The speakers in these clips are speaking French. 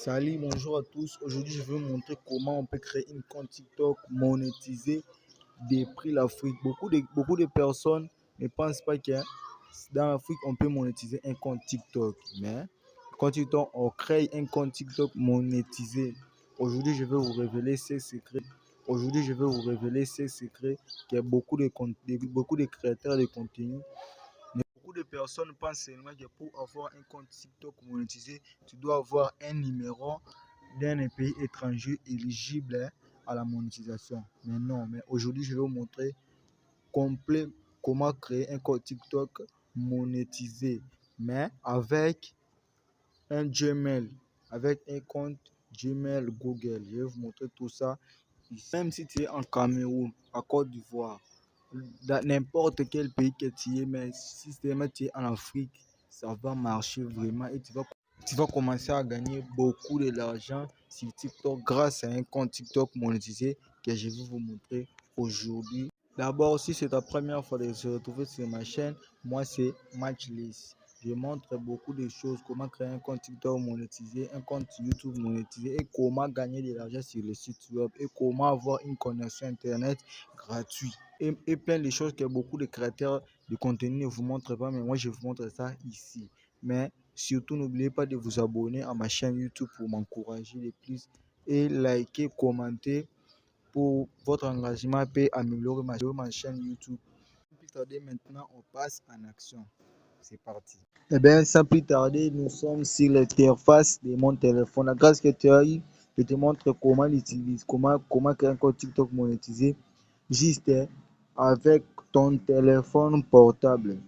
Salut, bonjour à tous. Aujourd'hui, je vais vous montrer comment on peut créer une compte TikTok monétisé depuis l'Afrique. Beaucoup de personnes ne pensent pas que dans l'Afrique, on peut monétiser un compte TikTok. Mais quand TikTok, on crée un compte TikTok monétisé. Aujourd'hui, je vais vous révéler ces secrets. Aujourd'hui, je vais vous révéler ces secrets que beaucoup de créateurs de contenu. Beaucoup de personnes pensent seulement que pour avoir un compte TikTok monétisé, tu dois avoir un numéro d'un pays étranger éligible à la monétisation. Mais non, mais aujourd'hui, je vais vous montrer complet comment créer un compte TikTok monétisé, mais avec un Gmail, avec un compte Gmail Google. Je vais vous montrer tout ça. Même si tu es en Cameroun, à Côte d'Ivoire, dans n'importe quel pays que tu es, mais si tu es en Afrique, ça va marcher vraiment et tu vas commencer à gagner beaucoup de l'argent sur TikTok grâce à un compte TikTok monétisé que je vais vous montrer aujourd'hui. D'abord, si c'est ta première fois de se retrouver sur ma chaîne, moi c'est Matchlist. Je montre beaucoup de choses, comment créer un compte TikTok monétisé, un compte YouTube monétisé et comment gagner de l'argent sur le site web et comment avoir une connexion Internet gratuite. Et plein de choses que beaucoup de créateurs de contenu ne vous montrent pas, mais moi je vous montre ça ici. Mais surtout, n'oubliez pas de vous abonner à ma chaîne YouTube pour m'encourager le plus et liker, commenter pour votre engagement peut améliorer ma chaîne YouTube. Sans plus tarder, maintenant, on passe en action. C'est parti. Eh bien, sans plus tarder, nous sommes sur l'interface de mon téléphone. Grâce que tu as eu, je te montre comment l'utiliser, comment créer un compte TikTok monétisé juste avec ton téléphone portable.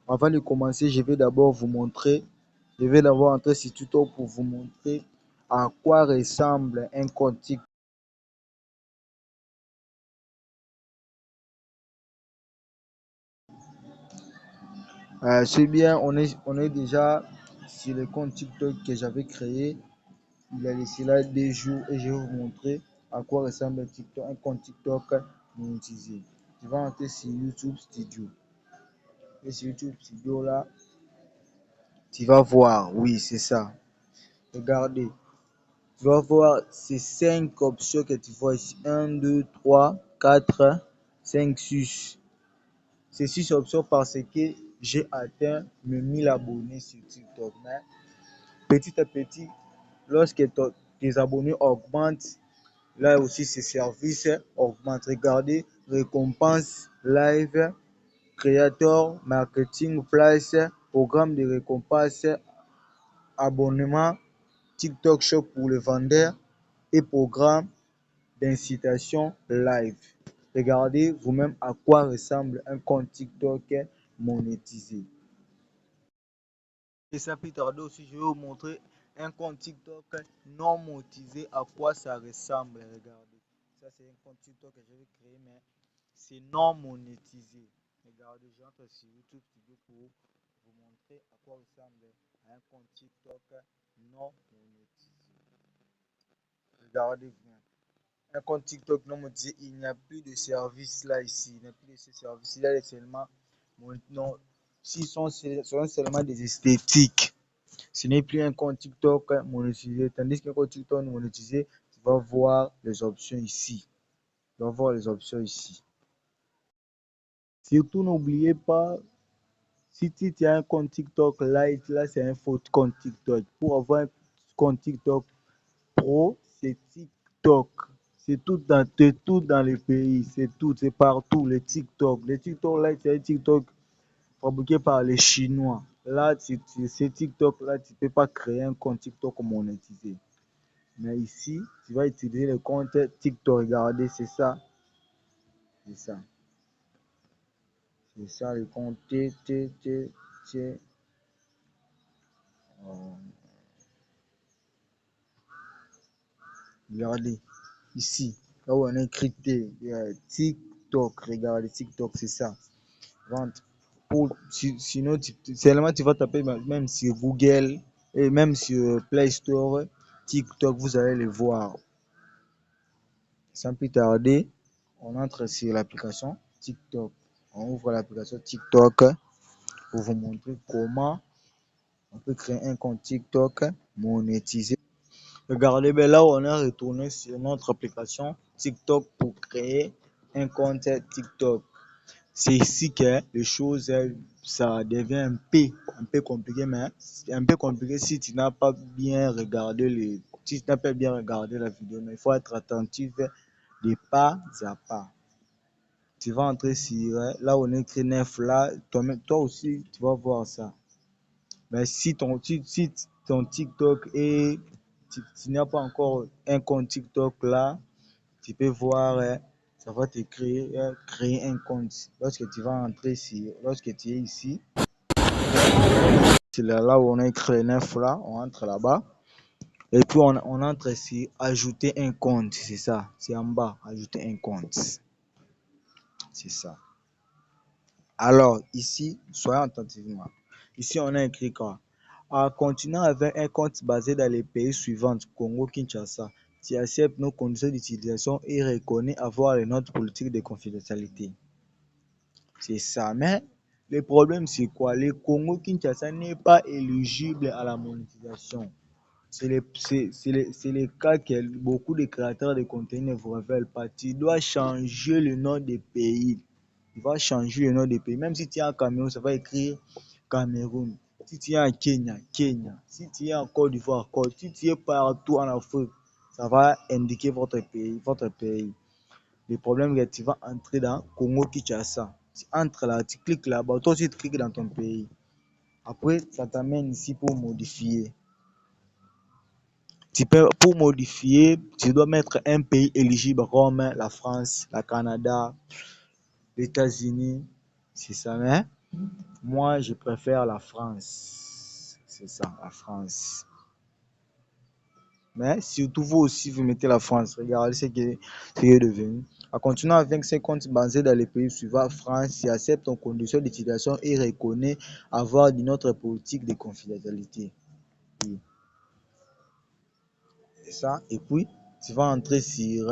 Avant de commencer, je vais d'abord vous montrer, je vais d'abord entrer sur TikTok pour vous montrer à quoi ressemble un compte TikTok. C'est bien, on est déjà sur le compte TikTok que j'avais créé. Il a laissé là 2 jours et je vais vous montrer à quoi ressemble un compte TikTok monétisé. Tu vas entrer sur YouTube Studio. Et sur YouTube Studio là, tu vas voir, oui, c'est ça. Regardez, tu vas voir ces 5 options que tu vois ici. 1, 2, 3, 4, 5, 6. Ces 6 options parce que j'ai atteint mes 1000 abonnés sur TikTok. Mais petit à petit, lorsque tes abonnés augmentent, là aussi ces services augmentent. Regardez, récompense live, créateur, marketing, place, programme de récompense, abonnement, TikTok Shop pour les vendeurs et programme d'incitation live. Regardez vous-même à quoi ressemble un compte TikTok monétisé. Et ça peut tarder aussi, je vais vous montrer un compte TikTok non monétisé, à quoi ça ressemble. Regardez, ça c'est un compte TikTok que je vais créer, mais c'est non monétisé. Regardez, j'entre sur YouTube Studio pour vous montrer à quoi ressemble un compte TikTok non monétisé. Regardez bien. Un compte TikTok non monétisé, il n'y a plus de service là ici. Il n'y a plus de ce service. Il y a seulement maintenant, s'ils sont seulement des esthétiques. Ce n'est plus un compte TikTok monétisé. Tandis qu'un compte TikTok monétisé, tu vas voir les options ici. Tu vas voir les options ici. Surtout, n'oubliez pas, si tu as un compte TikTok Lite, là, c'est un faux compte TikTok. Pour avoir un compte TikTok Pro, c'est TikTok. C'est tout dans les pays. C'est tout, c'est partout. Les TikTok. Les TikTok Lite, c'est un TikTok fabriqué par les Chinois. Là, c'est TikTok, là, tu ne peux pas créer un compte TikTok monétisé. Mais ici, tu vas utiliser le compte TikTok. Regardez, c'est ça. C'est ça. C'est ça le compte regardez, ici. Là où on a écrit TikTok. Regardez, TikTok, c'est ça. Rentre. Sinon, seulement tu vas taper même sur Google et même sur Play Store, TikTok, vous allez le voir. Sans plus tarder, on entre sur l'application TikTok. On ouvre l'application TikTok pour vous montrer comment on peut créer un compte TikTok monétisé. Regardez, ben là, on est retourné sur notre application TikTok pour créer un compte TikTok. C'est ici que les choses, ça devient un peu compliqué, mais c'est un peu compliqué si tu n'as pas bien regardé si tu n'as pas bien regardé la vidéo, mais il faut être attentif de pas à pas. Tu vas entrer sur là où on écrit 9 là, toi aussi, tu vas voir ça. Mais si ton TikTok et tu n'as pas encore un compte TikTok là, tu peux voir, ça va te créer un compte. Lorsque tu vas entrer ici, lorsque tu es ici, c'est là où on a écrit les 9 là, on entre là-bas. Et puis on entre ici, ajouter un compte, c'est ça. C'est en bas, ajouter un compte. C'est ça. Alors, ici, soyons attentivement. Ici, on a écrit quoi? En continuant avec un compte basé dans les pays suivants, Congo-Kinshasa, tu acceptes nos conditions d'utilisation et reconnais avoir les notes politiques de confidentialité. C'est ça. Mais le problème, c'est quoi? Le Congo-Kinshasa n'est pas éligible à la monétisation. C'est le cas que beaucoup de créateurs de contenu ne vous révèlent pas. Tu dois changer le nom des pays. Tu vas changer le nom des pays. Même si tu es en Cameroun, ça va écrire Cameroun. Si tu es en Kenya, Kenya. Si tu es en Côte d'Ivoire, Côte. Si tu es partout en Afrique, ça va indiquer votre pays, votre pays. Le problème est que tu vas entrer dans Congo-Kinshasa. Tu entres là, tu cliques là-bas. Toi aussi, tu cliques dans ton pays. Après, ça t'amène ici pour modifier. Pour modifier, tu dois mettre un pays éligible comme la France, le Canada, les États-Unis. C'est ça, mais moi, je préfère la France. C'est ça, la France. Mais surtout, vous aussi, vous mettez la France. Regardez ce qui est devenu. En continuant avec ces comptes basés dans les pays suivants, France, qui accepte en condition d'utilisation et reconnaît avoir une autre politique de confidentialité. Oui. C'est ça. Et puis, tu vas entrer sur.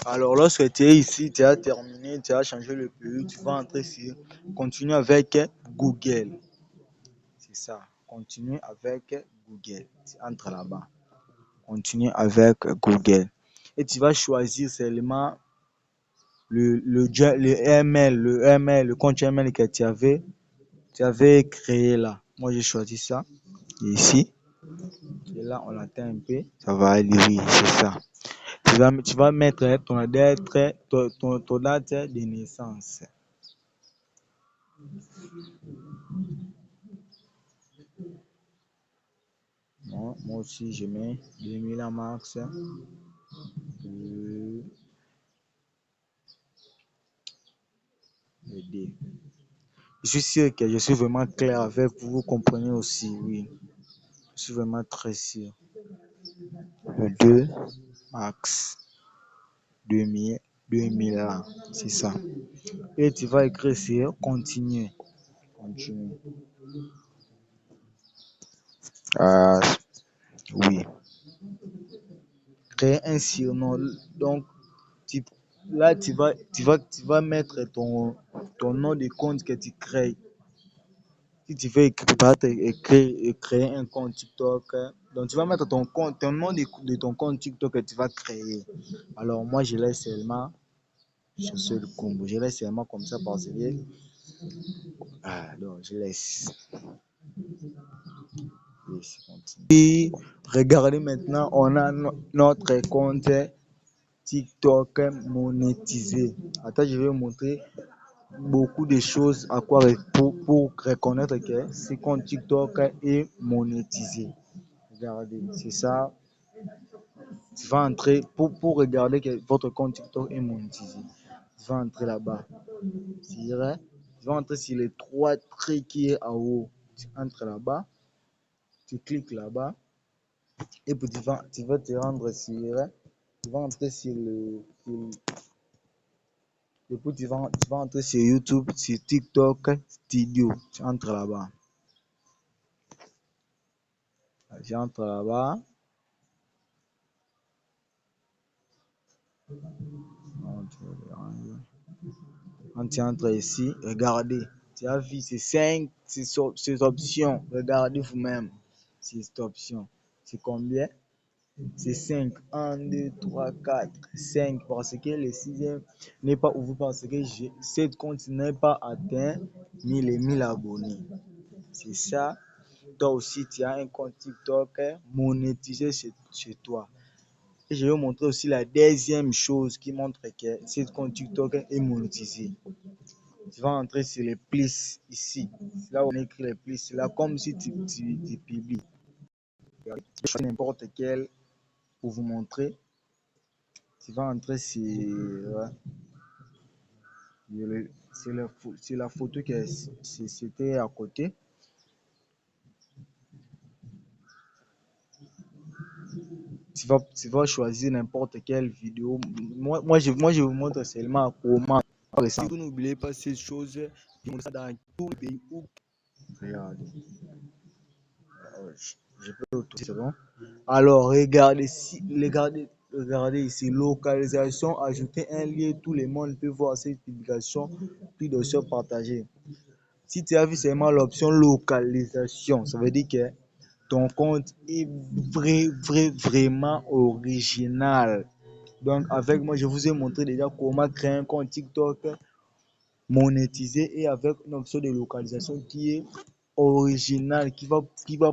Alors, lorsque tu es ici, tu as terminé, tu as changé le pays, tu vas entrer sur. Continue avec Google. C'est ça. Continue avec Google. Tu entres là-bas. Continue avec Google. Et tu vas choisir seulement le compte email que tu avais créé là. Moi, j'ai choisi ça. Et ici. Et là, on attend un peu. Ça va aller, oui, c'est ça. Tu vas mettre ton date de naissance. Non, moi aussi, je mets 2000 à max. Euh, D. Je suis sûr que je suis vraiment clair avec vous, vous comprenez aussi, oui. Je suis vraiment très sûr. Le 2 max 2000 là, c'est ça. Et tu vas écrire sur continuer. Continuer. Ah, oui. Créer un surnom. Donc, tu, là, tu vas mettre ton nom de compte que tu crées. Si tu veux créer un compte TikTok, donc tu vas mettre ton nom de ton compte TikTok que tu vas créer. Alors moi, je laisse seulement chercher le combo. Je laisse seulement comme ça parce que donc je laisse. Et regardez maintenant, on a notre compte TikTok monétisé. Attends, je vais vous montrer beaucoup de choses à quoi pour reconnaître que ce compte TikTok est monétisé. Regardez, c'est ça. Tu vas entrer pour regarder que votre compte TikTok est monétisé. Tu vas entrer là-bas. Tu vas entrer sur les trois traits qui est en haut. Tu entres là-bas. Tu cliques là-bas. Et puis tu vas te rendre sur. Tu vas entrer sur et puis tu vas entrer sur YouTube, sur TikTok Studio. Tu entres là-bas. Tu entres là-bas. Quand tu entres ici, regardez. Tu as vu ces options. Regardez vous-même. c'est cette option. C'est combien? C'est 5. 1, 2, 3, 4, 5. Parce que le sixième n'est pas ouvert parce que cette compte n'est pas atteint 1000 abonnés. C'est ça. Toi aussi, tu as un compte TikTok monétisé chez toi. Et je vais vous montrer aussi la deuxième chose qui montre que ce compte TikTok est monétisé. Tu vas entrer sur les plis ici. C'est là où on écrit les plis. C'est là comme si tu publies. Je vais choisir n'importe quel pour vous montrer. Tu vas entrer sur la photo que c'était à côté. Tu vas choisir n'importe quelle vidéo. Moi, je vous montre seulement comment. Si vous n'oubliez pas ces choses, je montre ça dans tous les pays où. Regardez. Je peux autour, c'est bon. Alors, regardez ici, localisation, ajouter un lien, tout le monde peut voir cette publication, puis de se partager. Si tu as vu seulement l'option localisation, ça veut dire que ton compte est vraiment original. Donc, avec moi, je vous ai montré déjà comment créer un compte TikTok monétisé et avec une option de localisation qui est originale, qui va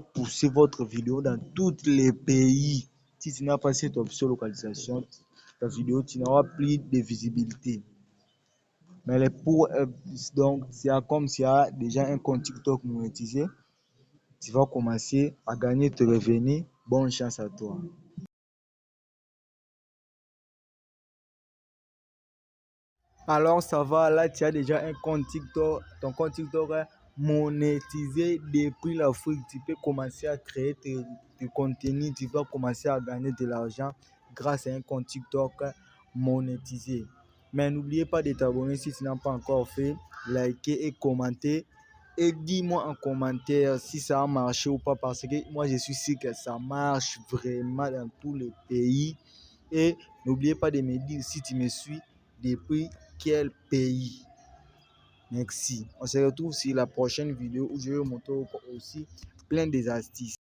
pousser votre vidéo dans tous les pays. Si tu n'as pas cette option localisation, ta vidéo, tu n'auras plus de visibilité. Mais donc, c'est comme s'il y a déjà un compte TikTok monétisé, tu vas commencer à gagner tes revenus. Bonne chance à toi. Alors ça va, là tu as déjà un compte TikTok, ton compte TikTok est monétisé depuis l'Afrique. Tu peux commencer à créer tes contenus, tu vas commencer à gagner de l'argent grâce à un compte TikTok monétisé. Mais n'oubliez pas de t'abonner si tu n'as pas encore fait, liker et commenter. Et dis-moi en commentaire si ça a marché ou pas parce que moi je suis sûr que ça marche vraiment dans tous les pays. Et n'oubliez pas de me dire si tu me suis depuis quel pays. Merci. On se retrouve sur la prochaine vidéo où je vais vous montrer aussi plein des astuces.